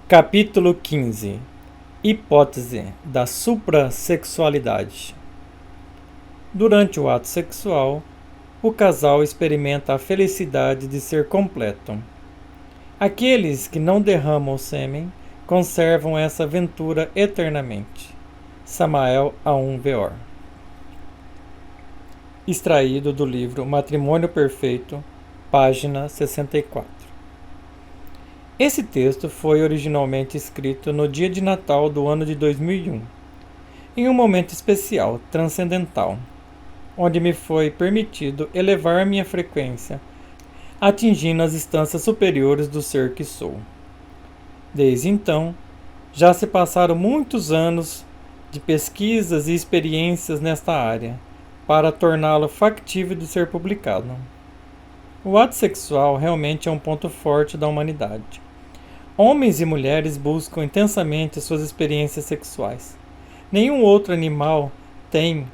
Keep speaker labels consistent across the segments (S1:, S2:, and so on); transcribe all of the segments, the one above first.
S1: Capítulo 15. Hipótese da suprassexualidade. Durante o ato sexual, o casal experimenta a felicidade de ser completo. Aqueles que não derramam sêmen conservam essa aventura eternamente. Samael Aun Weor. Extraído do livro Matrimônio Perfeito, página 64. Esse texto foi originalmente escrito no dia de Natal do ano de 2001, em um momento especial, transcendental, onde me foi permitido elevar minha frequência, atingindo as instâncias superiores do ser que sou. Desde então, já se passaram muitos anos de pesquisas e experiências nesta área, para torná-lo factível de ser publicado. O ato sexual realmente é um ponto forte da humanidade. Homens e mulheres buscam intensamente suas experiências sexuais. Nenhum outro animal tem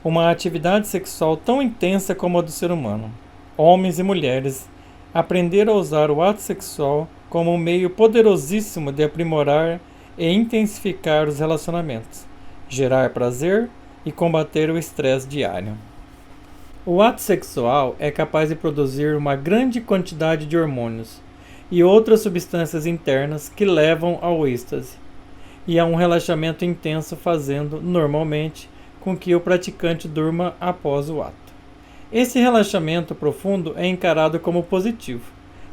S1: uma atividade sexual tão intensa como a do ser humano. Homens e mulheres aprenderam a usar o ato sexual como um meio poderosíssimo de aprimorar e intensificar os relacionamentos, gerar prazer e combater o estresse diário. O ato sexual é capaz de produzir uma grande quantidade de hormônios e outras substâncias internas que levam ao êxtase e a um relaxamento intenso, fazendo, normalmente, com que o praticante durma após o ato. Esse relaxamento profundo é encarado como positivo,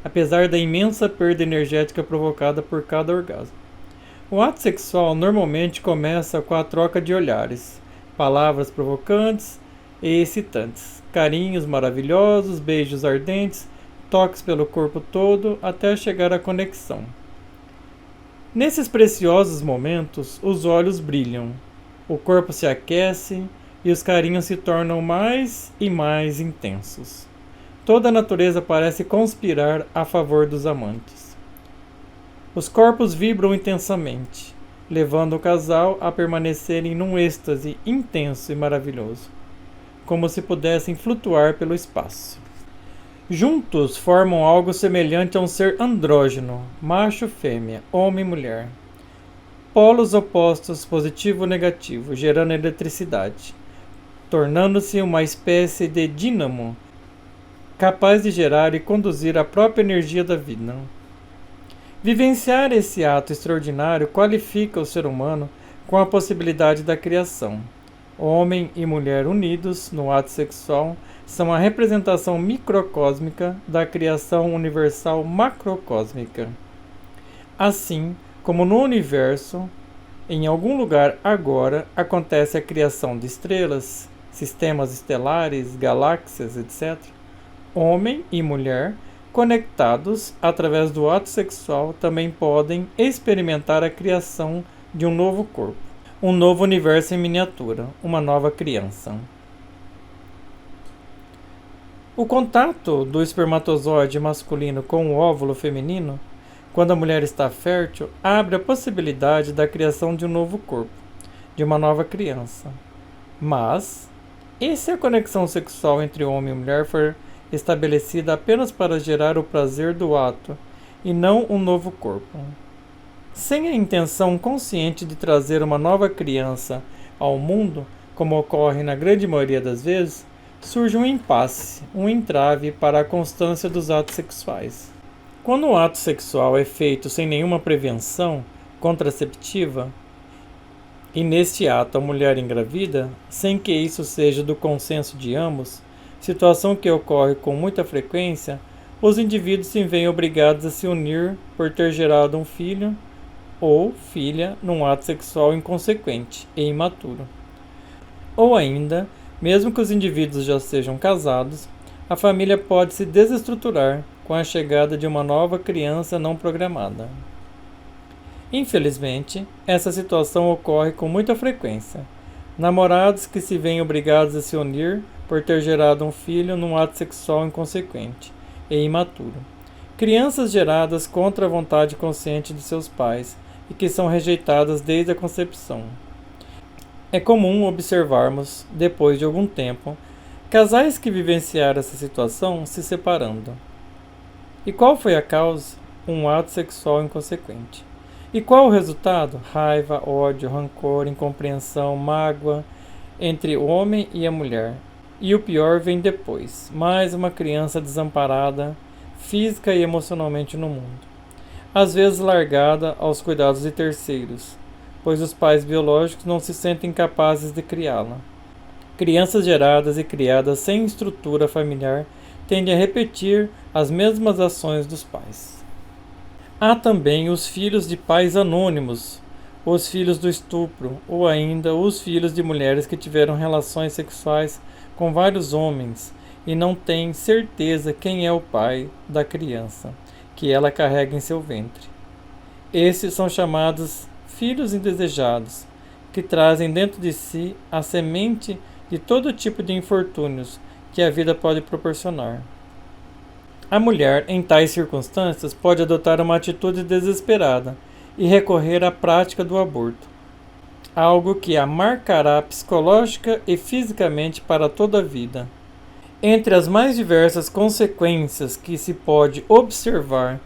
S1: apesar da imensa perda energética provocada por cada orgasmo. O ato sexual normalmente começa com a troca de olhares, palavras provocantes e excitantes, carinhos maravilhosos, beijos ardentes, toques pelo corpo todo até chegar à conexão. Nesses preciosos momentos, os olhos brilham, o corpo se aquece e os carinhos se tornam mais e mais intensos. Toda a natureza parece conspirar a favor dos amantes. Os corpos vibram intensamente, levando o casal a permanecerem num êxtase intenso e maravilhoso, como se pudessem flutuar pelo espaço. Juntos formam algo semelhante a um ser andrógeno, macho-fêmea, homem-mulher. Polos opostos, positivo-negativo, gerando eletricidade, tornando-se uma espécie de dínamo, capaz de gerar e conduzir a própria energia da vida. Vivenciar esse ato extraordinário qualifica o ser humano com a possibilidade da criação. Homem e mulher unidos no ato sexual são a representação microcósmica da criação universal macrocósmica. Assim como no universo, em algum lugar agora, acontece a criação de estrelas, sistemas estelares, galáxias, etc., homem e mulher, conectados através do ato sexual, também podem experimentar a criação de um novo corpo, um novo universo em miniatura, uma nova criança. O contato do espermatozoide masculino com o óvulo feminino, quando a mulher está fértil, abre a possibilidade da criação de um novo corpo, de uma nova criança. Mas, e se a conexão sexual entre homem e mulher for estabelecida apenas para gerar o prazer do ato e não um novo corpo? Sem a intenção consciente de trazer uma nova criança ao mundo, como ocorre na grande maioria das vezes, surge um impasse, um entrave para a constância dos atos sexuais. Quando o ato sexual é feito sem nenhuma prevenção contraceptiva, e neste ato a mulher engravida, sem que isso seja do consenso de ambos, situação que ocorre com muita frequência, os indivíduos se veem obrigados a se unir por ter gerado um filho ou filha num ato sexual inconsequente e imaturo. Ou ainda, mesmo que os indivíduos já sejam casados, a família pode se desestruturar com a chegada de uma nova criança não programada. Infelizmente, essa situação ocorre com muita frequência. Namorados que se veem obrigados a se unir por ter gerado um filho num ato sexual inconsequente e imaturo. Crianças geradas contra a vontade consciente de seus pais e que são rejeitadas desde a concepção. É comum observarmos, depois de algum tempo, casais que vivenciaram essa situação se separando. E qual foi a causa? Um ato sexual inconsequente. E qual o resultado? Raiva, ódio, rancor, incompreensão, mágoa entre o homem e a mulher. E o pior vem depois, mais uma criança desamparada, física e emocionalmente no mundo, às vezes largada aos cuidados de terceiros, pois os pais biológicos não se sentem capazes de criá-la. Crianças geradas e criadas sem estrutura familiar tendem a repetir as mesmas ações dos pais. Há também os filhos de pais anônimos, os filhos do estupro, ou ainda os filhos de mulheres que tiveram relações sexuais com vários homens e não têm certeza quem é o pai da criança que ela carrega em seu ventre. Esses são chamados filhos indesejados, que trazem dentro de si a semente de todo tipo de infortúnios que a vida pode proporcionar. A mulher, em tais circunstâncias, pode adotar uma atitude desesperada e recorrer à prática do aborto, algo que a marcará psicológica e fisicamente para toda a vida. Entre as mais diversas consequências que se pode observar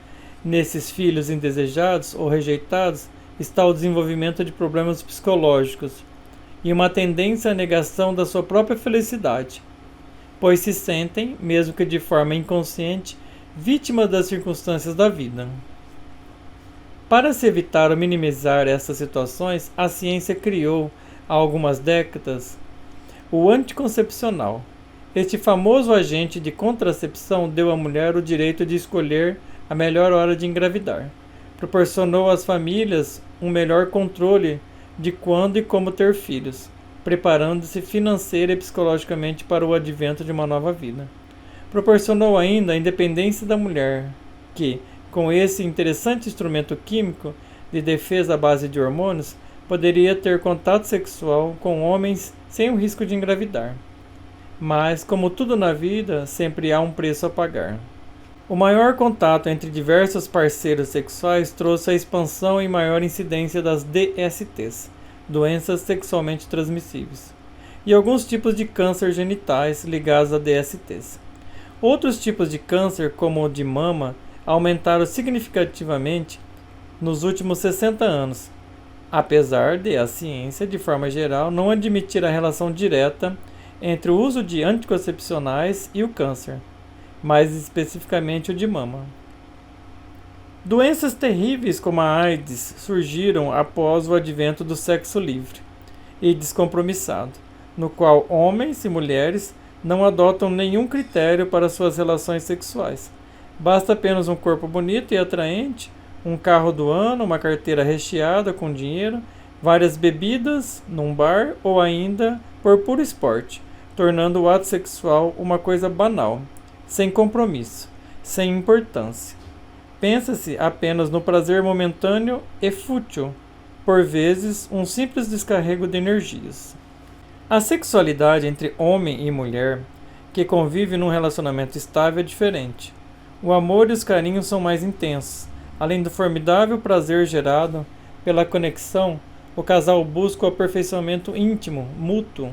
S1: nesses filhos indesejados ou rejeitados está o desenvolvimento de problemas psicológicos e uma tendência à negação da sua própria felicidade, pois se sentem, mesmo que de forma inconsciente, vítimas das circunstâncias da vida. Para se evitar ou minimizar essas situações, a ciência criou, há algumas décadas, o anticoncepcional. Este famoso agente de contracepção deu à mulher o direito de escolher a melhor hora de engravidar. Proporcionou às famílias um melhor controle de quando e como ter filhos, preparando-se financeira e psicologicamente para o advento de uma nova vida. Proporcionou ainda a independência da mulher, que, com esse interessante instrumento químico de defesa à base de hormônios, poderia ter contato sexual com homens sem o risco de engravidar. Mas, como tudo na vida, sempre há um preço a pagar. O maior contato entre diversos parceiros sexuais trouxe a expansão e maior incidência das DSTs, doenças sexualmente transmissíveis, e alguns tipos de câncer genitais ligados a DSTs. Outros tipos de câncer, como o de mama, aumentaram significativamente nos últimos 60 anos, apesar de a ciência, de forma geral, não admitir a relação direta entre o uso de anticoncepcionais e o câncer, mais especificamente o de mama. Doenças terríveis como a AIDS surgiram após o advento do sexo livre e descompromissado, no qual homens e mulheres não adotam nenhum critério para suas relações sexuais. Basta apenas um corpo bonito e atraente, um carro do ano, uma carteira recheada com dinheiro, várias bebidas num bar ou ainda por puro esporte, tornando o ato sexual uma coisa banal, sem compromisso, sem importância. Pensa-se apenas no prazer momentâneo e fútil, por vezes um simples descarrego de energias. A sexualidade entre homem e mulher, que convive num relacionamento estável, é diferente. O amor e os carinhos são mais intensos. Além do formidável prazer gerado pela conexão, o casal busca o aperfeiçoamento íntimo, mútuo,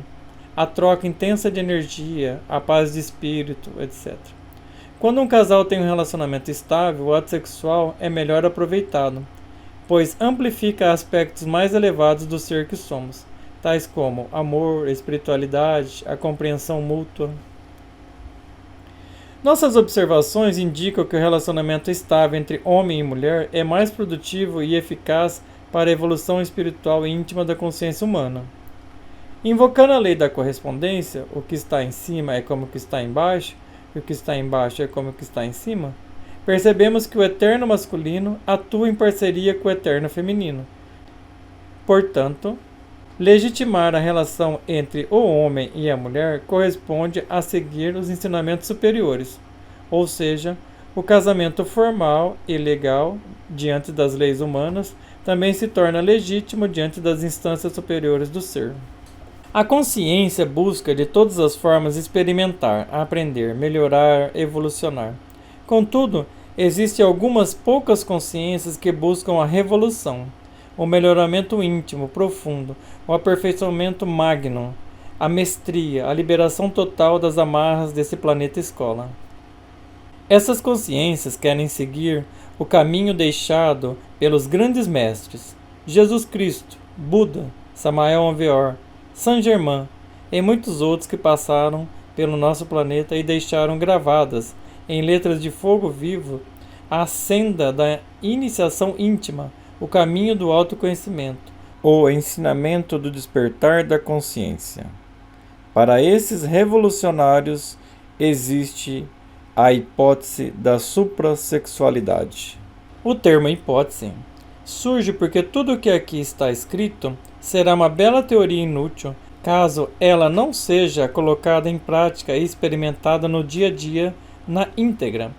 S1: a troca intensa de energia, a paz de espírito, etc. Quando um casal tem um relacionamento estável, o ato sexual é melhor aproveitado, pois amplifica aspectos mais elevados do ser que somos, tais como amor, espiritualidade, a compreensão mútua. Nossas observações indicam que o relacionamento estável entre homem e mulher é mais produtivo e eficaz para a evolução espiritual e íntima da consciência humana. Invocando a lei da correspondência, o que está em cima é como o que está embaixo, e o que está embaixo é como o que está em cima, percebemos que o eterno masculino atua em parceria com o eterno feminino. Portanto, legitimar a relação entre o homem e a mulher corresponde a seguir os ensinamentos superiores, ou seja, o casamento formal e legal diante das leis humanas também se torna legítimo diante das instâncias superiores do ser. A consciência busca de todas as formas experimentar, aprender, melhorar, evolucionar. Contudo, existem algumas poucas consciências que buscam a revolução, o melhoramento íntimo, profundo, o aperfeiçoamento magno, a mestria, a liberação total das amarras desse planeta escola. Essas consciências querem seguir o caminho deixado pelos grandes mestres, Jesus Cristo, Buda, Samael Aun-Weor, Saint Germain e muitos outros que passaram pelo nosso planeta e deixaram gravadas em letras de fogo vivo a senda da iniciação íntima, o caminho do autoconhecimento, o ensinamento do despertar da consciência. Para esses revolucionários existe a hipótese da suprassexualidade. O termo hipótese surge porque tudo o que aqui está escrito será uma bela teoria inútil caso ela não seja colocada em prática e experimentada no dia a dia na íntegra.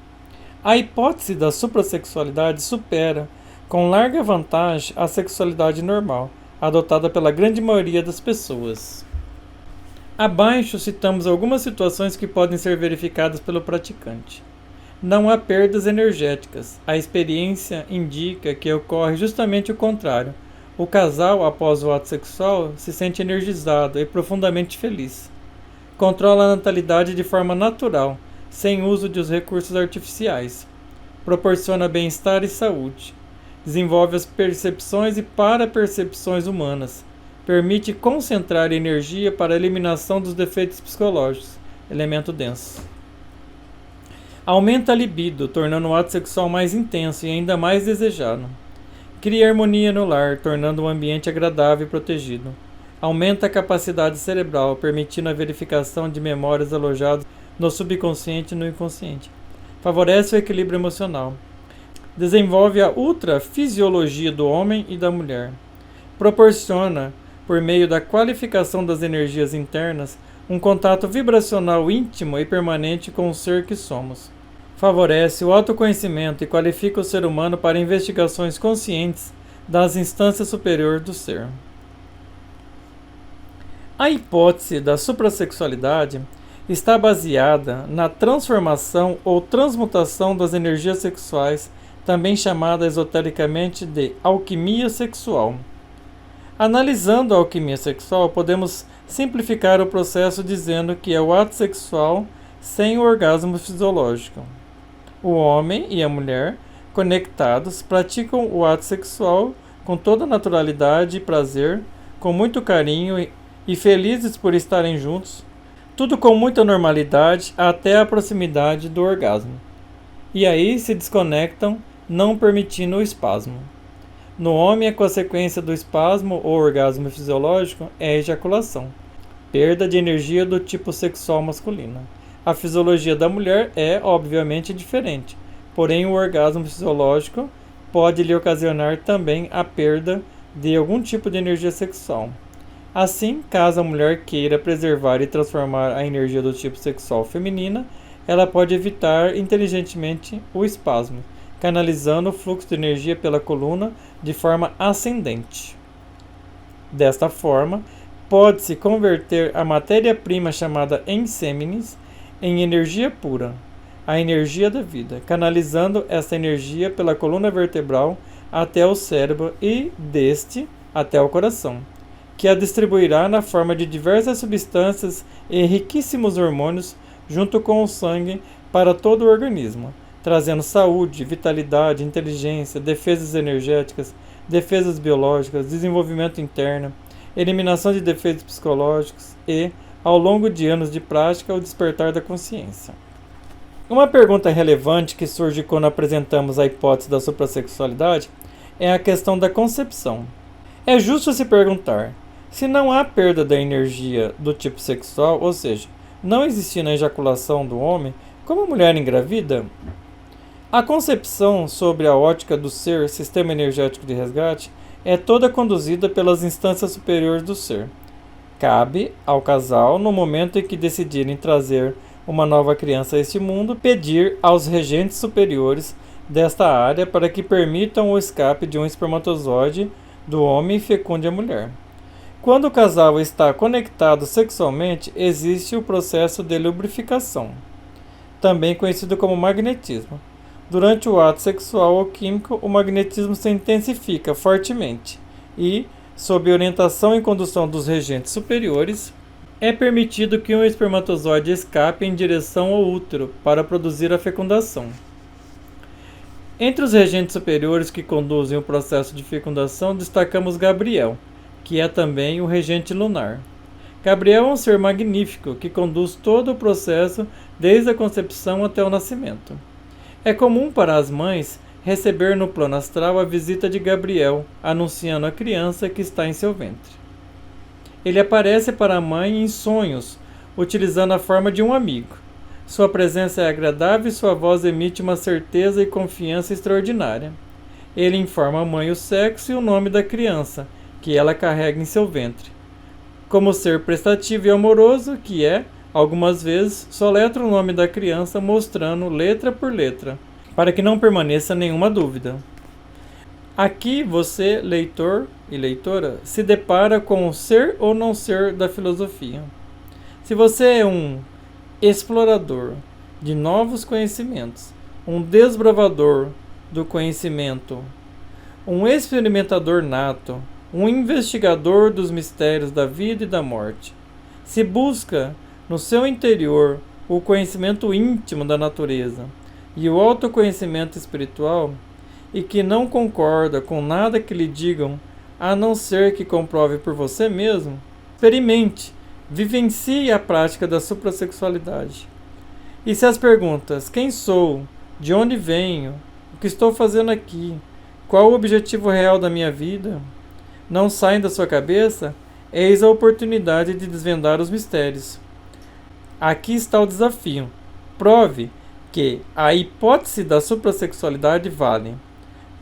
S1: A hipótese da suprassexualidade supera, com larga vantagem, a sexualidade normal, adotada pela grande maioria das pessoas. Abaixo citamos algumas situações que podem ser verificadas pelo praticante. Não há perdas energéticas. A experiência indica que ocorre justamente o contrário. O casal, após o ato sexual, se sente energizado e profundamente feliz. Controla a natalidade de forma natural, sem uso dos recursos artificiais. Proporciona bem-estar e saúde. Desenvolve as percepções e parapercepções humanas. Permite concentrar energia para a eliminação dos defeitos psicológicos, elemento denso. Aumenta a libido, tornando o ato sexual mais intenso e ainda mais desejado. Cria harmonia no lar, tornando o ambiente agradável e protegido. Aumenta a capacidade cerebral, permitindo a verificação de memórias alojadas no subconsciente e no inconsciente. Favorece o equilíbrio emocional. Desenvolve a ultrafisiologia do homem e da mulher. Proporciona, por meio da qualificação das energias internas, um contato vibracional íntimo e permanente com o ser que somos. Favorece o autoconhecimento e qualifica o ser humano para investigações conscientes das instâncias superiores do ser. A hipótese da suprassexualidade está baseada na transformação ou transmutação das energias sexuais, também chamada esotericamente de alquimia sexual. Analisando a alquimia sexual, podemos simplificar o processo dizendo que é o ato sexual sem o orgasmo fisiológico. O homem e a mulher, conectados, praticam o ato sexual com toda naturalidade e prazer, com muito carinho e felizes por estarem juntos, tudo com muita normalidade até a proximidade do orgasmo. E aí se desconectam, não permitindo o espasmo. No homem, a consequência do espasmo ou orgasmo fisiológico é a ejaculação, perda de energia do tipo sexual masculino. A fisiologia da mulher é, obviamente, diferente, porém o orgasmo fisiológico pode lhe ocasionar também a perda de algum tipo de energia sexual. Assim, caso a mulher queira preservar e transformar a energia do tipo sexual feminina, ela pode evitar inteligentemente o espasmo, canalizando o fluxo de energia pela coluna de forma ascendente. Desta forma, pode-se converter a matéria-prima chamada ensêmenes em energia pura, a energia da vida, canalizando essa energia pela coluna vertebral até o cérebro e, deste, até o coração, que a distribuirá na forma de diversas substâncias e riquíssimos hormônios junto com o sangue para todo o organismo, trazendo saúde, vitalidade, inteligência, defesas energéticas, defesas biológicas, desenvolvimento interno, eliminação de defeitos psicológicos e, ao longo de anos de prática, o despertar da consciência. Uma pergunta relevante que surge quando apresentamos a hipótese da suprassexualidade é a questão da concepção. É justo se perguntar, se não há perda da energia do tipo sexual, ou seja, não existindo a ejaculação do homem, como a mulher engravida? A concepção sobre a ótica do ser, sistema energético de resgate, é toda conduzida pelas instâncias superiores do ser. Cabe ao casal, no momento em que decidirem trazer uma nova criança a este mundo, pedir aos regentes superiores desta área para que permitam o escape de um espermatozoide do homem e fecunde a mulher. Quando o casal está conectado sexualmente, existe o processo de lubrificação, também conhecido como magnetismo. Durante o ato sexual ou químico, o magnetismo se intensifica fortemente e, sob orientação e condução dos regentes superiores, é permitido que um espermatozoide escape em direção ao útero para produzir a fecundação. Entre os regentes superiores que conduzem o processo de fecundação, destacamos Gabriel, que é também o regente lunar. Gabriel é um ser magnífico que conduz todo o processo desde a concepção até o nascimento. É comum para as mães receber no plano astral a visita de Gabriel, anunciando a criança que está em seu ventre. Ele aparece para a mãe em sonhos, utilizando a forma de um amigo. Sua presença é agradável e sua voz emite uma certeza e confiança extraordinária. Ele informa a mãe o sexo e o nome da criança, que ela carrega em seu ventre. Como ser prestativo e amoroso, que é, algumas vezes, soletra o nome da criança mostrando letra por letra, para que não permaneça nenhuma dúvida. Aqui você, leitor e leitora, se depara com o ser ou não ser da filosofia. Se você é um explorador de novos conhecimentos, um desbravador do conhecimento, um experimentador nato, um investigador dos mistérios da vida e da morte, se busca no seu interior o conhecimento íntimo da natureza e o autoconhecimento espiritual, e que não concorda com nada que lhe digam, a não ser que comprove por você mesmo, experimente, vivencie a prática da suprassexualidade. E se as perguntas, quem sou, de onde venho, o que estou fazendo aqui, qual o objetivo real da minha vida, não saem da sua cabeça, eis a oportunidade de desvendar os mistérios. Aqui está o desafio. Prove que a hipótese da suprassexualidade vale.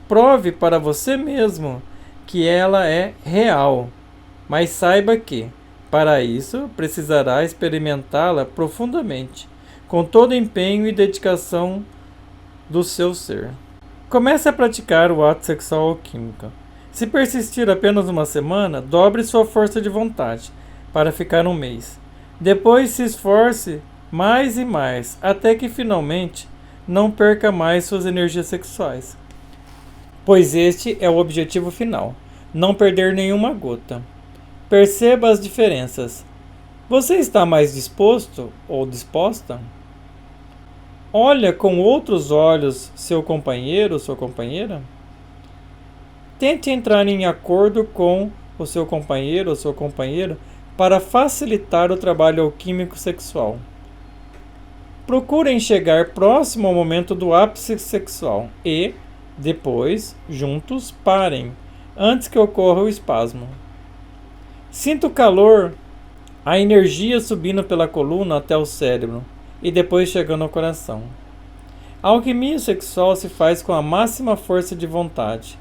S1: Prove para você mesmo que ela é real, mas saiba que, para isso, precisará experimentá-la profundamente, com todo empenho e dedicação do seu ser. Comece a praticar o ato sexual alquímico. Se persistir apenas uma semana, dobre sua força de vontade para ficar um mês. Depois se esforce mais e mais, até que finalmente não perca mais suas energias sexuais. Pois este é o objetivo final, não perder nenhuma gota. Perceba as diferenças. Você está mais disposto ou disposta? Olha com outros olhos seu companheiro ou sua companheira? Tente entrar em acordo com o seu companheiro ou sua companheira para facilitar o trabalho alquímico sexual. Procurem chegar próximo ao momento do ápice sexual e, depois, juntos, parem, antes que ocorra o espasmo. Sinta o calor, a energia subindo pela coluna até o cérebro e depois chegando ao coração. A alquimia sexual se faz com a máxima força de vontade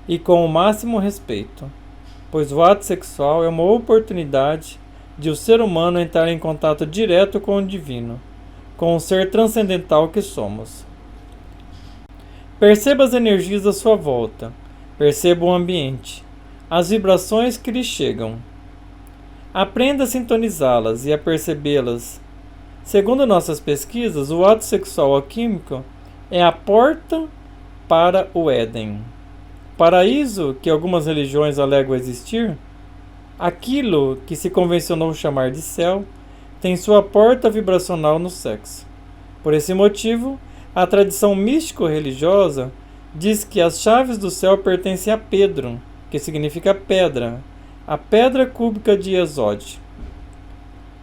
S1: e com o máximo respeito, pois o ato sexual é uma oportunidade de o ser humano entrar em contato direto com o divino, com o ser transcendental que somos. Perceba as energias à sua volta, perceba o ambiente, as vibrações que lhe chegam. Aprenda a sintonizá-las e a percebê-las. Segundo nossas pesquisas, o ato sexual alquímico é a porta para o Éden. Paraíso que algumas religiões alegam existir, aquilo que se convencionou chamar de céu, tem sua porta vibracional no sexo. Por esse motivo, a tradição místico-religiosa diz que as chaves do céu pertencem a Pedro, que significa pedra, a pedra cúbica de Esod,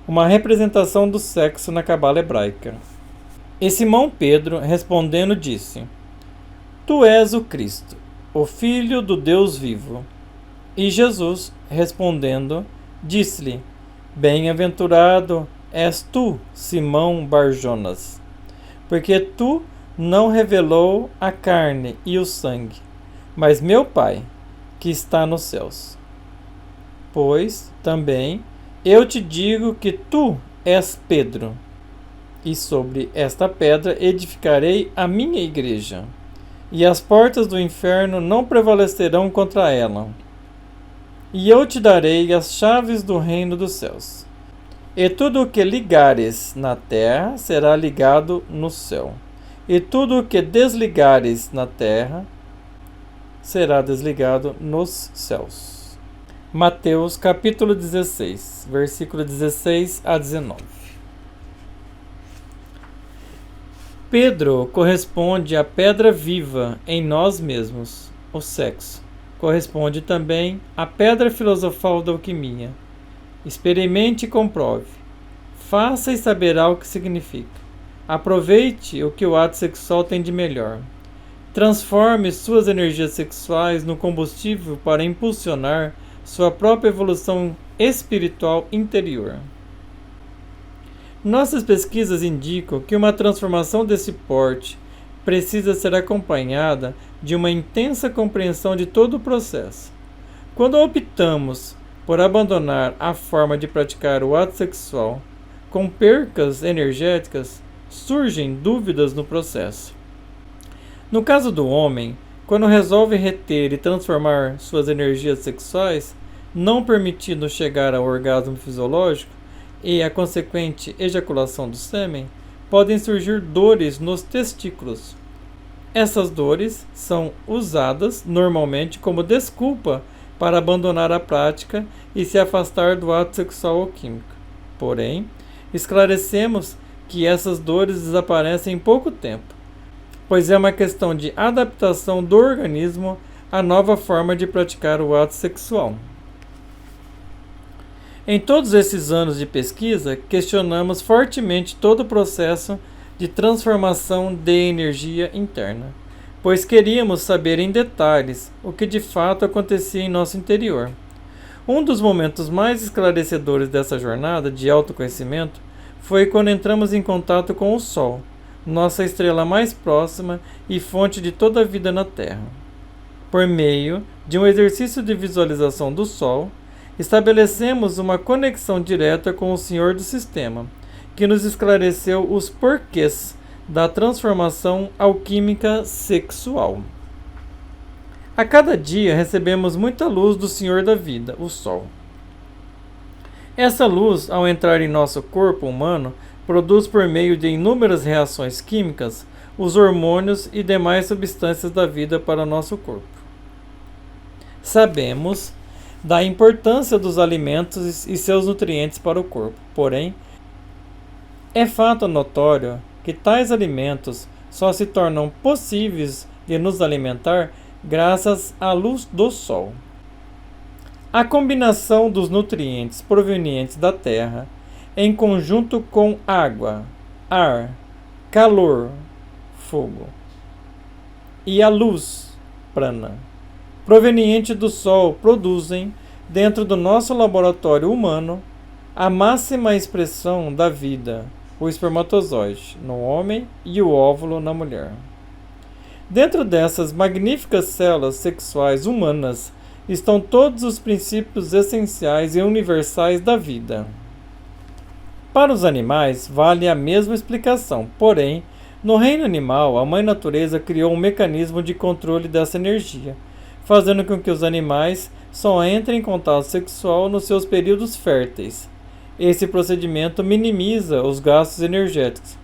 S1: uma representação do sexo na cabala hebraica. E Simão Pedro, respondendo, disse: Tu és o Cristo, o Filho do Deus vivo. E Jesus, respondendo, disse-lhe: Bem-aventurado és tu, Simão Bar-Jonas, porque tu não revelou a carne e o sangue, mas meu Pai, que está nos céus. Pois, também, eu te digo que tu és Pedro, e sobre esta pedra edificarei a minha igreja, e as portas do inferno não prevalecerão contra ela. E eu te darei as chaves do reino dos céus. E tudo o que ligares na terra será ligado no céu, e tudo o que desligares na terra será desligado nos céus. Mateus capítulo 16, versículo 16 a 19. Pedro corresponde à pedra viva em nós mesmos, o sexo. Corresponde também à pedra filosofal da alquimia. Experimente e comprove. Faça e saberá o que significa. Aproveite o que o ato sexual tem de melhor. Transforme suas energias sexuais no combustível para impulsionar sua própria evolução espiritual interior. Nossas pesquisas indicam que uma transformação desse porte precisa ser acompanhada de uma intensa compreensão de todo o processo. Quando optamos por abandonar a forma de praticar o ato sexual com percas energéticas, surgem dúvidas no processo. No caso do homem, quando resolve reter e transformar suas energias sexuais, não permitindo chegar ao orgasmo fisiológico e a consequente ejaculação do sêmen, podem surgir dores nos testículos. Essas dores são usadas normalmente como desculpa para abandonar a prática e se afastar do ato sexual ou químico. Porém, esclarecemos que essas dores desaparecem em pouco tempo, pois é uma questão de adaptação do organismo à nova forma de praticar o ato sexual. Em todos esses anos de pesquisa, questionamos fortemente todo o processo de transformação de energia interna, pois queríamos saber em detalhes o que de fato acontecia em nosso interior. Um dos momentos mais esclarecedores dessa jornada de autoconhecimento foi quando entramos em contato com o Sol, nossa estrela mais próxima e fonte de toda a vida na Terra. Por meio de um exercício de visualização do Sol, estabelecemos uma conexão direta com o Senhor do Sistema, que nos esclareceu os porquês da transformação alquímica sexual. A cada dia recebemos muita luz do Senhor da vida, o Sol. Essa luz, ao entrar em nosso corpo humano, produz por meio de inúmeras reações químicas os hormônios e demais substâncias da vida para o nosso corpo. Sabemos da importância dos alimentos e seus nutrientes para o corpo. Porém, é fato notório que tais alimentos só se tornam possíveis de nos alimentar graças à luz do Sol. A combinação dos nutrientes provenientes da terra, em conjunto com água, ar, calor, fogo, e a luz, prana, proveniente do Sol, produzem, dentro do nosso laboratório humano, a máxima expressão da vida, o espermatozoide, no homem e o óvulo na mulher. Dentro dessas magníficas células sexuais humanas estão todos os princípios essenciais e universais da vida. Para os animais, vale a mesma explicação, porém, no reino animal, a Mãe Natureza criou um mecanismo de controle dessa energia, fazendo com que os animais só entrem em contato sexual nos seus períodos férteis. Esse procedimento minimiza os gastos energéticos,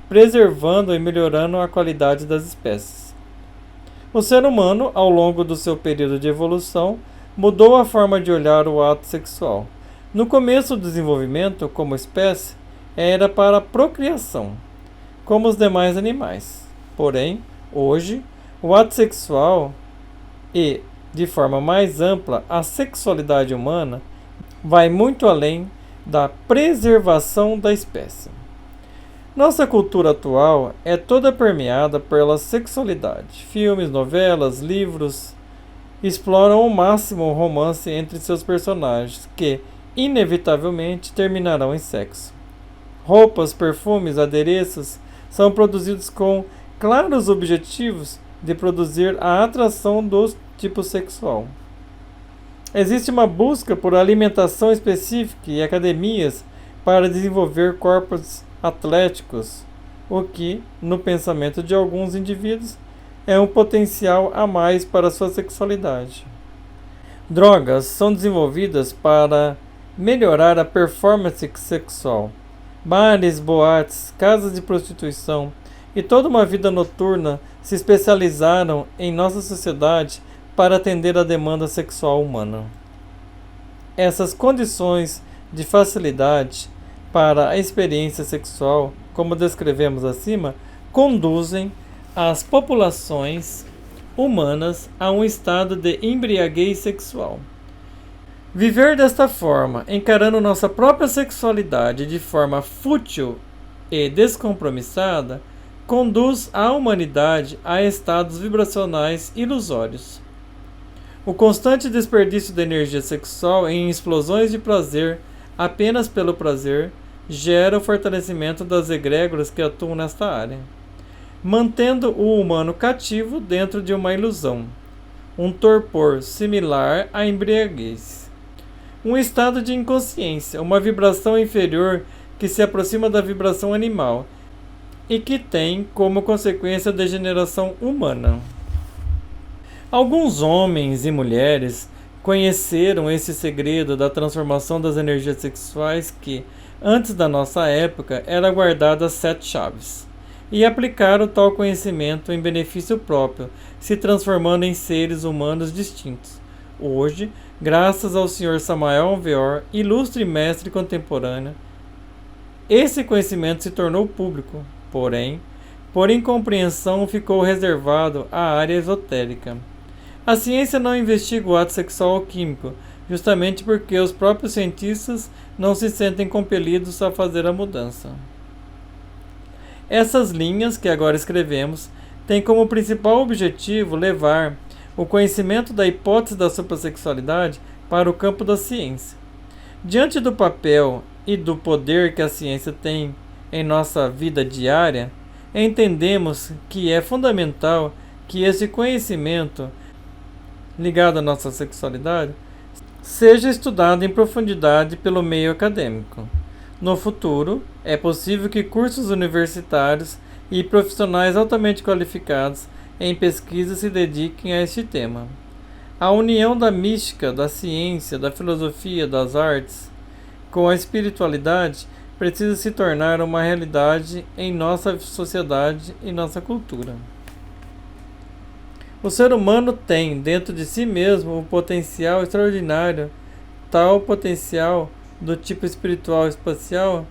S1: preservando e melhorando a qualidade das espécies. O ser humano, ao longo do seu período de evolução, mudou a forma de olhar o ato sexual. No começo do desenvolvimento, como espécie, era para a procriação, como os demais animais. Porém, hoje, o ato sexual e, de forma mais ampla, a sexualidade humana vai muito além da preservação da espécie. Nossa cultura atual é toda permeada pela sexualidade. Filmes, novelas, livros exploram ao máximo o romance entre seus personagens, que, inevitavelmente, terminarão em sexo. Roupas, perfumes, adereços são produzidos com claros objetivos de produzir a atração do tipo sexual. Existe uma busca por alimentação específica e academias para desenvolver corpos atléticos, o que, no pensamento de alguns indivíduos, é um potencial a mais para sua sexualidade. Drogas são desenvolvidas para melhorar a performance sexual. Bares, boates, casas de prostituição e toda uma vida noturna se especializaram em nossa sociedade para atender à demanda sexual humana. Essas condições de facilidade para a experiência sexual, como descrevemos acima, conduzem as populações humanas a um estado de embriaguez sexual. Viver desta forma, encarando nossa própria sexualidade de forma fútil e descompromissada, conduz a humanidade a estados vibracionais ilusórios. O constante desperdício de energia sexual em explosões de prazer apenas pelo prazer gera o fortalecimento das egrégoras que atuam nesta área, mantendo o humano cativo dentro de uma ilusão, um torpor similar à embriaguez. Um estado de inconsciência, uma vibração inferior que se aproxima da vibração animal e que tem como consequência a degeneração humana. Alguns homens e mulheres conheceram esse segredo da transformação das energias sexuais que, antes da nossa época, era guardado às 7 chaves, e aplicaram tal conhecimento em benefício próprio, se transformando em seres humanos distintos. Hoje, graças ao Sr. Samael Alvear, ilustre mestre contemporâneo, esse conhecimento se tornou público, porém, por incompreensão ficou reservado à área esotérica. A ciência não investiga o ato sexual alquímico, justamente porque os próprios cientistas não se sentem compelidos a fazer a mudança. Essas linhas que agora escrevemos têm como principal objetivo levar o conhecimento da hipótese da suprassexualidade para o campo da ciência. Diante do papel e do poder que a ciência tem em nossa vida diária, entendemos que é fundamental que esse conhecimento ligado à nossa sexualidade seja estudado em profundidade pelo meio acadêmico. No futuro, é possível que cursos universitários e profissionais altamente qualificados em pesquisa se dediquem a este tema. A união da mística, da ciência, da filosofia, das artes com a espiritualidade precisa se tornar uma realidade em nossa sociedade e nossa cultura. O ser humano tem dentro de si mesmo um potencial extraordinário. Tal potencial, do tipo espiritual espacial,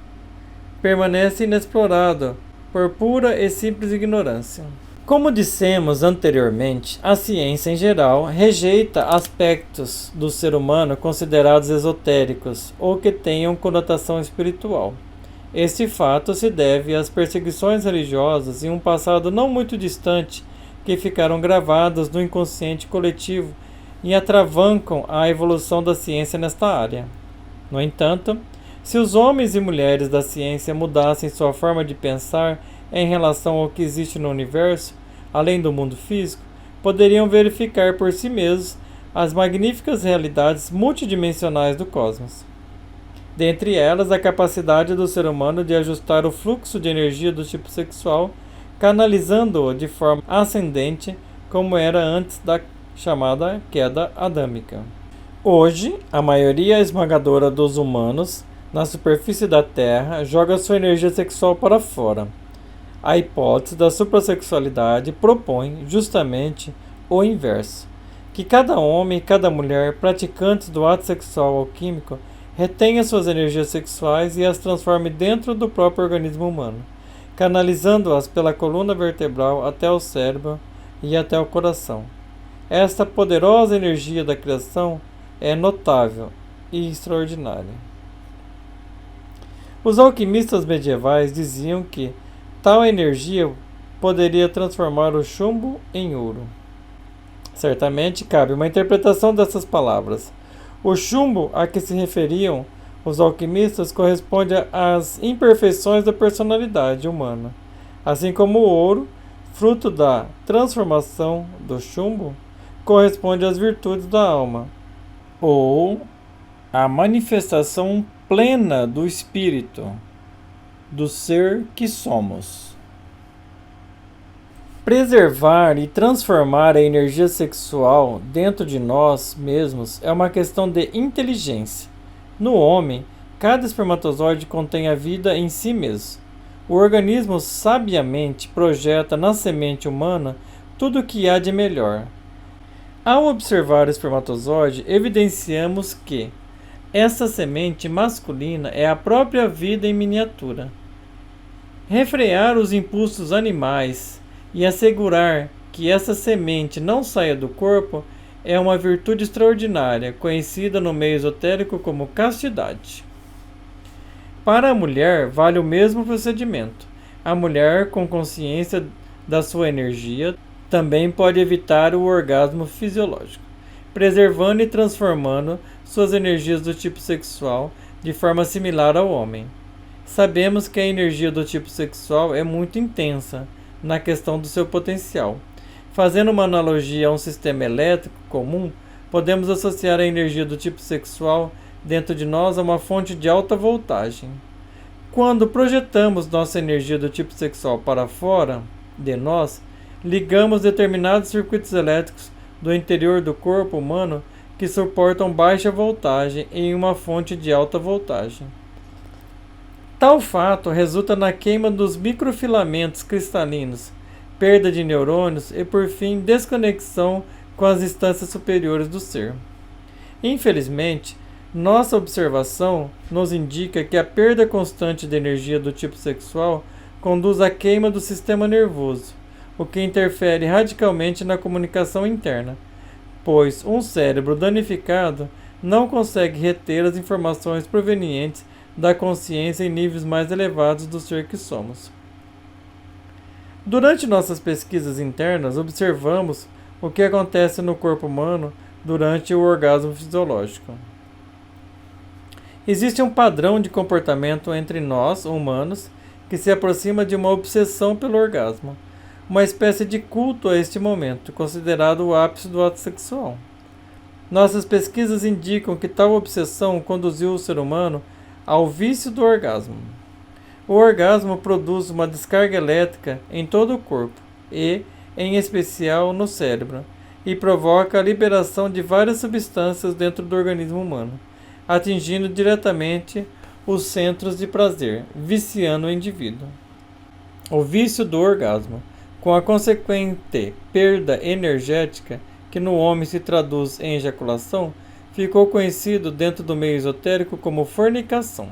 S1: permanece inexplorado por pura e simples ignorância. Como dissemos anteriormente, a ciência em geral rejeita aspectos do ser humano considerados esotéricos ou que tenham conotação espiritual. Este fato se deve às perseguições religiosas em um passado não muito distante que ficaram gravadas no inconsciente coletivo e atravancam a evolução da ciência nesta área. No entanto, se os homens e mulheres da ciência mudassem sua forma de pensar em relação ao que existe no universo, além do mundo físico, poderiam verificar por si mesmos as magníficas realidades multidimensionais do cosmos. Dentre elas, a capacidade do ser humano de ajustar o fluxo de energia do tipo sexual, canalizando-o de forma ascendente, como era antes da chamada queda adâmica. Hoje, a maioria esmagadora dos humanos na superfície da Terra joga sua energia sexual para fora. A hipótese da suprassexualidade propõe justamente o inverso, que cada homem e cada mulher praticantes do ato sexual alquímico retenha suas energias sexuais e as transforme dentro do próprio organismo humano, canalizando-as pela coluna vertebral até o cérebro e até o coração. Esta poderosa energia da criação é notável e extraordinária. Os alquimistas medievais diziam que tal energia poderia transformar o chumbo em ouro. Certamente cabe uma interpretação dessas palavras. O chumbo a que se referiam os alquimistas corresponde às imperfeições da personalidade humana, assim como o ouro, fruto da transformação do chumbo, corresponde às virtudes da alma, ou à manifestação plena do espírito, do ser que somos. Preservar e transformar a energia sexual dentro de nós mesmos é uma questão de inteligência. No homem, cada espermatozoide contém a vida em si mesmo. O organismo sabiamente projeta na semente humana tudo o que há de melhor. Ao observar o espermatozoide, evidenciamos que essa semente masculina é a própria vida em miniatura. Refrear os impulsos animais e assegurar que essa semente não saia do corpo é uma virtude extraordinária, conhecida no meio esotérico como castidade. Para a mulher, vale o mesmo procedimento. A mulher, com consciência da sua energia, também pode evitar o orgasmo fisiológico, preservando e transformando suas energias do tipo sexual de forma similar ao homem. Sabemos que a energia do tipo sexual é muito intensa na questão do seu potencial. Fazendo uma analogia a um sistema elétrico comum, podemos associar a energia do tipo sexual dentro de nós a uma fonte de alta voltagem. Quando projetamos nossa energia do tipo sexual para fora de nós, ligamos determinados circuitos elétricos do interior do corpo humano que suportam baixa voltagem em uma fonte de alta voltagem. Tal fato resulta na queima dos microfilamentos cristalinos, perda de neurônios e, por fim, desconexão com as instâncias superiores do ser. Infelizmente, nossa observação nos indica que a perda constante de energia do tipo sexual conduz à queima do sistema nervoso, o que interfere radicalmente na comunicação interna, pois um cérebro danificado não consegue reter as informações provenientes da consciência em níveis mais elevados do ser que somos. Durante nossas pesquisas internas, observamos o que acontece no corpo humano durante o orgasmo fisiológico. Existe um padrão de comportamento entre nós, humanos, que se aproxima de uma obsessão pelo orgasmo, uma espécie de culto a este momento, considerado o ápice do ato sexual. Nossas pesquisas indicam que tal obsessão conduziu o ser humano ao vício do orgasmo. O orgasmo produz uma descarga elétrica em todo o corpo e, em especial, no cérebro, e provoca a liberação de várias substâncias dentro do organismo humano, atingindo diretamente os centros de prazer, viciando o indivíduo. O vício do orgasmo, com a consequente perda energética, que no homem se traduz em ejaculação, ficou conhecido dentro do meio esotérico como fornicação.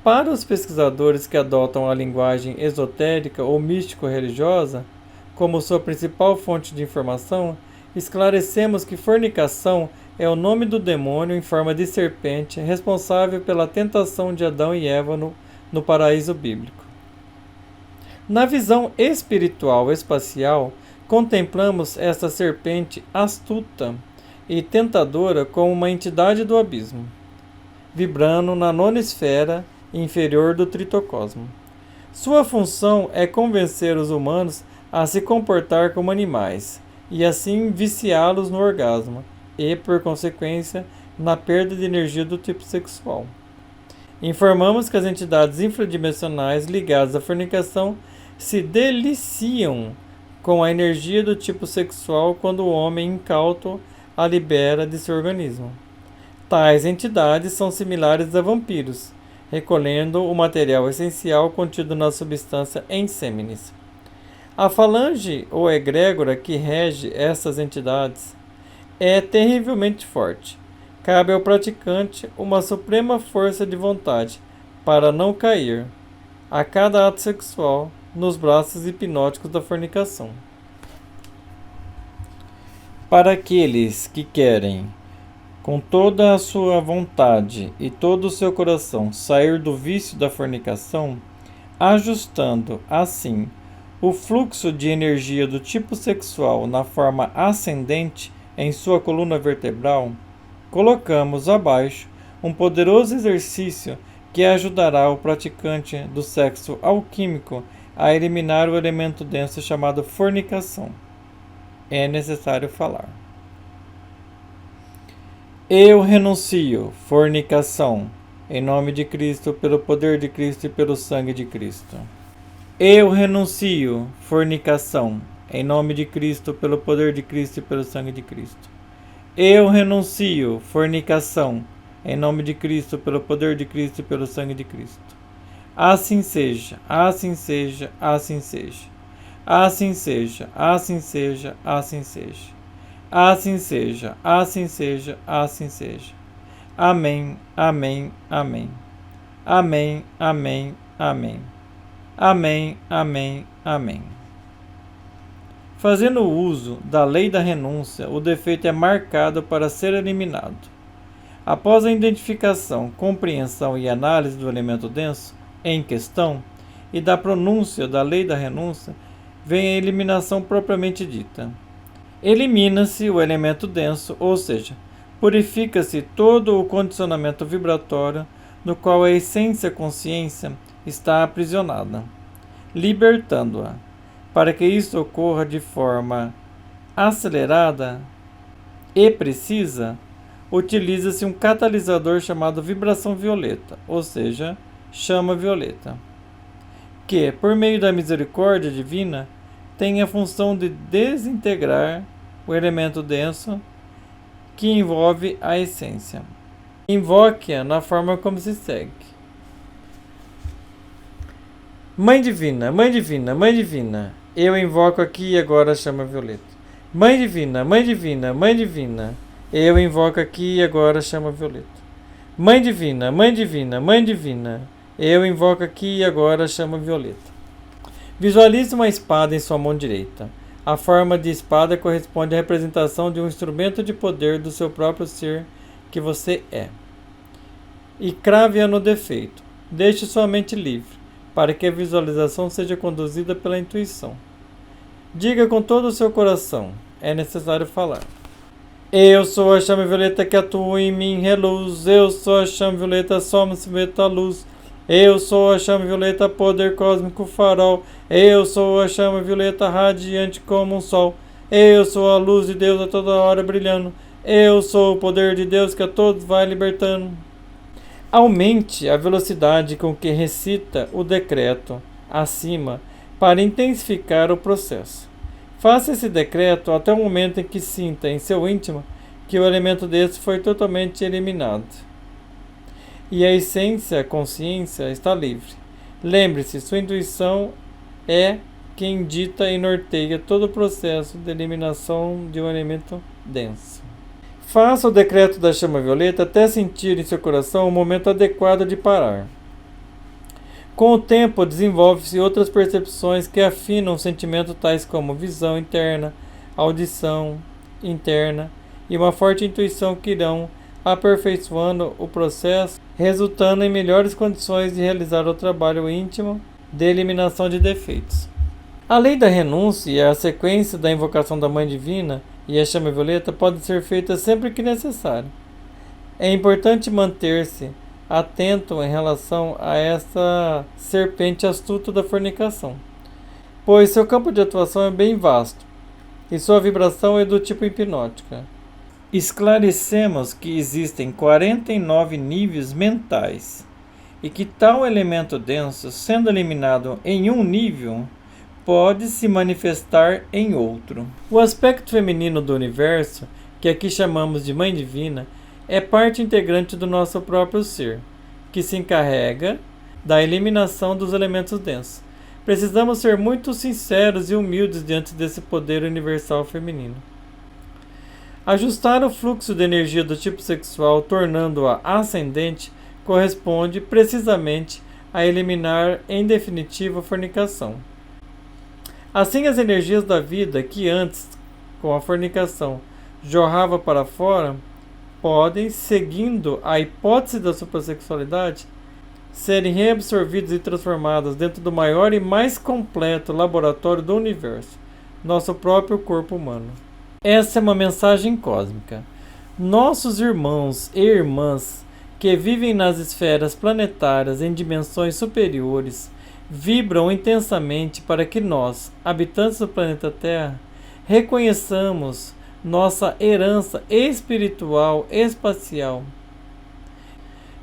S1: Para os pesquisadores que adotam a linguagem esotérica ou místico-religiosa como sua principal fonte de informação, esclarecemos que fornicação é o nome do demônio em forma de serpente responsável pela tentação de Adão e Eva no paraíso bíblico. Na visão espiritual espacial, contemplamos esta serpente astuta e tentadora como uma entidade do abismo, vibrando na nona esfera inferior do tritocosmo. Sua função é convencer os humanos a se comportar como animais e assim viciá-los no orgasmo e, por consequência, na perda de energia do tipo sexual. Informamos que as entidades infradimensionais ligadas à fornicação se deliciam com a energia do tipo sexual quando o homem incauto a libera de seu organismo. Tais entidades são similares a vampiros, recolhendo o material essencial contido na substância em sêmenes. A falange ou egrégora que rege essas entidades é terrivelmente forte. Cabe ao praticante uma suprema força de vontade para não cair, a cada ato sexual, nos braços hipnóticos da fornicação. Para aqueles que querem, com toda a sua vontade e todo o seu coração, sair do vício da fornicação, ajustando, assim, o fluxo de energia do tipo sexual na forma ascendente em sua coluna vertebral, colocamos abaixo um poderoso exercício que ajudará o praticante do sexo alquímico a eliminar o elemento denso chamado fornicação. É necessário falar. Eu renuncio fornicação, em nome de Cristo, pelo poder de Cristo e pelo sangue de Cristo. Eu renuncio fornicação, em nome de Cristo, pelo poder de Cristo e pelo sangue de Cristo. Eu renuncio fornicação, em nome de Cristo, pelo poder de Cristo e pelo sangue de Cristo. Assim seja, assim seja, assim seja. Assim seja, assim seja, assim seja. Assim seja, assim seja, assim seja. Amém, amém, amém. Amém, amém, amém. Amém, amém, amém. Fazendo uso da lei da renúncia, o defeito é marcado para ser eliminado. Após a identificação, compreensão e análise do elemento denso em questão e da pronúncia da lei da renúncia, vem a eliminação propriamente dita. Elimina-se o elemento denso, ou seja, purifica-se todo o condicionamento vibratório no qual a essência consciência está aprisionada, libertando-a. Para que isso ocorra de forma acelerada e precisa, utiliza-se um catalisador chamado vibração violeta, ou seja, chama violeta, que, por meio da misericórdia divina, tem a função de desintegrar o elemento denso que envolve a essência. Invoque-a na forma como se segue. Mãe Divina, Mãe Divina, Mãe Divina, eu invoco aqui e agora a chama violeta. Mãe Divina, Mãe Divina, Mãe Divina, eu invoco aqui e agora a chama violeta. Mãe Divina, Mãe Divina, Mãe Divina, eu invoco aqui e agora a chama violeta. Visualize uma espada em sua mão direita. A forma de espada corresponde à representação de um instrumento de poder do seu próprio ser que você é. E crave-a no defeito. Deixe sua mente livre, para que a visualização seja conduzida pela intuição. Diga com todo o seu coração, é necessário falar. Eu sou a chama violeta que atua em mim, reluz. Eu sou a chama violeta, soma-se a luz. Eu sou a chama violeta, poder cósmico farol. Eu sou a chama violeta, radiante como um sol. Eu sou a luz de Deus a toda hora brilhando. Eu sou o poder de Deus que a todos vai libertando. Aumente a velocidade com que recita o decreto acima para intensificar o processo. Faça esse decreto até o momento em que sinta em seu íntimo que o elemento desse foi totalmente eliminado. E a essência, a consciência, está livre. Lembre-se, sua intuição é quem dita e norteia todo o processo de eliminação de um elemento denso. Faça o decreto da chama violeta até sentir em seu coração o momento adequado de parar. Com o tempo, desenvolve-se outras percepções que afinam sentimentos tais como visão interna, audição interna e uma forte intuição que irão aperfeiçoando o processo, resultando em melhores condições de realizar o trabalho íntimo de eliminação de defeitos. A lei da renúncia e a sequência da invocação da Mãe Divina e a chama violeta pode ser feita sempre que necessário. É importante manter-se atento em relação a essa serpente astuta da fornicação, pois seu campo de atuação é bem vasto e sua vibração é do tipo hipnótica. Esclarecemos que existem 49 níveis mentais e que tal elemento denso, sendo eliminado em um nível, pode se manifestar em outro. O aspecto feminino do universo, que aqui chamamos de Mãe Divina, é parte integrante do nosso próprio ser, que se encarrega da eliminação dos elementos densos. Precisamos ser muito sinceros e humildes diante desse poder universal feminino. Ajustar o fluxo de energia do tipo sexual, tornando-a ascendente, corresponde precisamente a eliminar em definitivo a fornicação. Assim, as energias da vida que antes, com a fornicação, jorrava para fora, podem, seguindo a hipótese da suprassexualidade, serem reabsorvidas e transformadas dentro do maior e mais completo laboratório do universo, nosso próprio corpo humano. Essa é uma mensagem cósmica. Nossos irmãos e irmãs que vivem nas esferas planetárias em dimensões superiores vibram intensamente para que nós, habitantes do planeta Terra, reconheçamos nossa herança espiritual espacial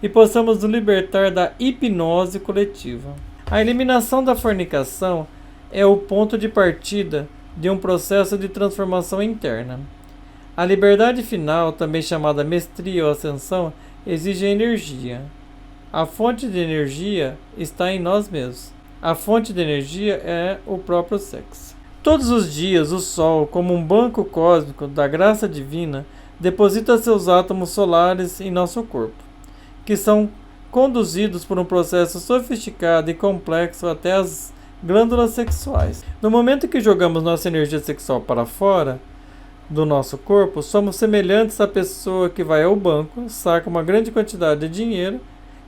S1: e possamos nos libertar da hipnose coletiva. A eliminação da fornicação é o ponto de partida de um processo de transformação interna. A liberdade final, também chamada mestria ou ascensão, exige energia. A fonte de energia está em nós mesmos. A fonte de energia é o próprio sexo. Todos os dias, o Sol, como um banco cósmico da graça divina, deposita seus átomos solares em nosso corpo, que são conduzidos por um processo sofisticado e complexo até as glândulas sexuais. No momento que jogamos nossa energia sexual para fora do nosso corpo, somos semelhantes à pessoa que vai ao banco, saca uma grande quantidade de dinheiro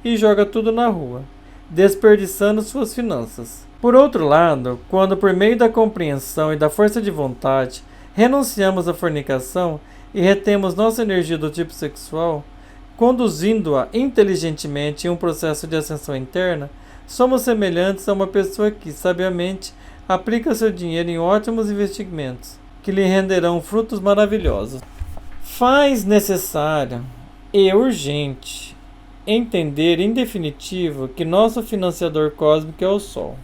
S1: e joga tudo na rua, desperdiçando suas finanças. Por outro lado, quando por meio da compreensão e da força de vontade renunciamos à fornicação e retemos nossa energia do tipo sexual, conduzindo-a inteligentemente em um processo de ascensão interna, somos semelhantes a uma pessoa que, sabiamente, aplica seu dinheiro em ótimos investimentos, que lhe renderão frutos maravilhosos. Faz necessário e urgente entender, em definitivo, que nosso financiador cósmico é o Sol.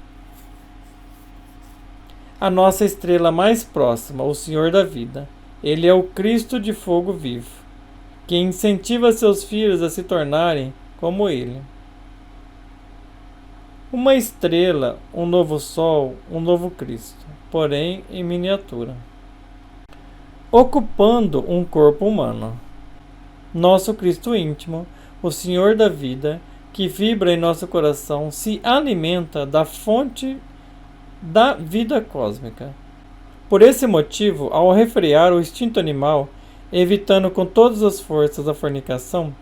S1: A nossa estrela mais próxima, o Senhor da Vida. Ele é o Cristo de fogo vivo, que incentiva seus filhos a se tornarem como ele. Uma estrela, um novo Sol, um novo Cristo, porém em miniatura, ocupando um corpo humano. Nosso Cristo íntimo, o Senhor da Vida, que vibra em nosso coração, se alimenta da fonte da vida cósmica. Por esse motivo, ao refrear o instinto animal, evitando com todas as forças a fornicação,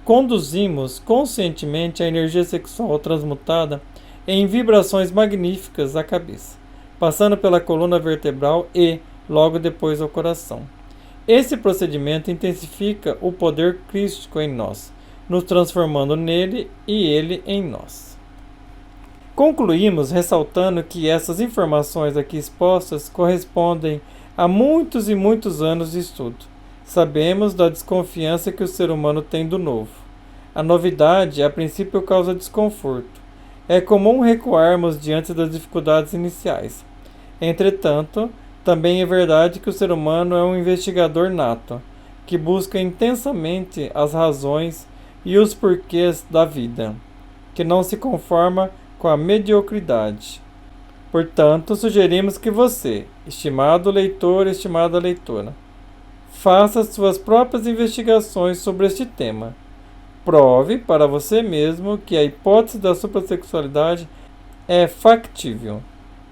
S1: conduzimos conscientemente a energia sexual transmutada em vibrações magníficas à cabeça, passando pela coluna vertebral e, logo depois, ao coração. Esse procedimento intensifica o poder crístico em nós, nos transformando nele e ele em nós. Concluímos ressaltando que essas informações aqui expostas correspondem a muitos e muitos anos de estudo. Sabemos da desconfiança que o ser humano tem do novo. A novidade, a princípio, causa desconforto. É comum recuarmos diante das dificuldades iniciais. Entretanto, também é verdade que o ser humano é um investigador nato, que busca intensamente as razões e os porquês da vida, que não se conforma com a mediocridade. Portanto, sugerimos que você, estimado leitor, estimada leitora, faça suas próprias investigações sobre este tema. Prove para você mesmo que a hipótese da suprassexualidade é factível,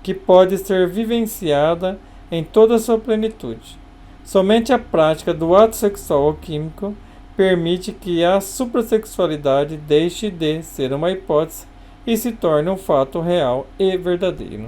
S1: que pode ser vivenciada em toda a sua plenitude. Somente a prática do ato sexual alquímico permite que a suprassexualidade deixe de ser uma hipótese e se torne um fato real e verdadeiro.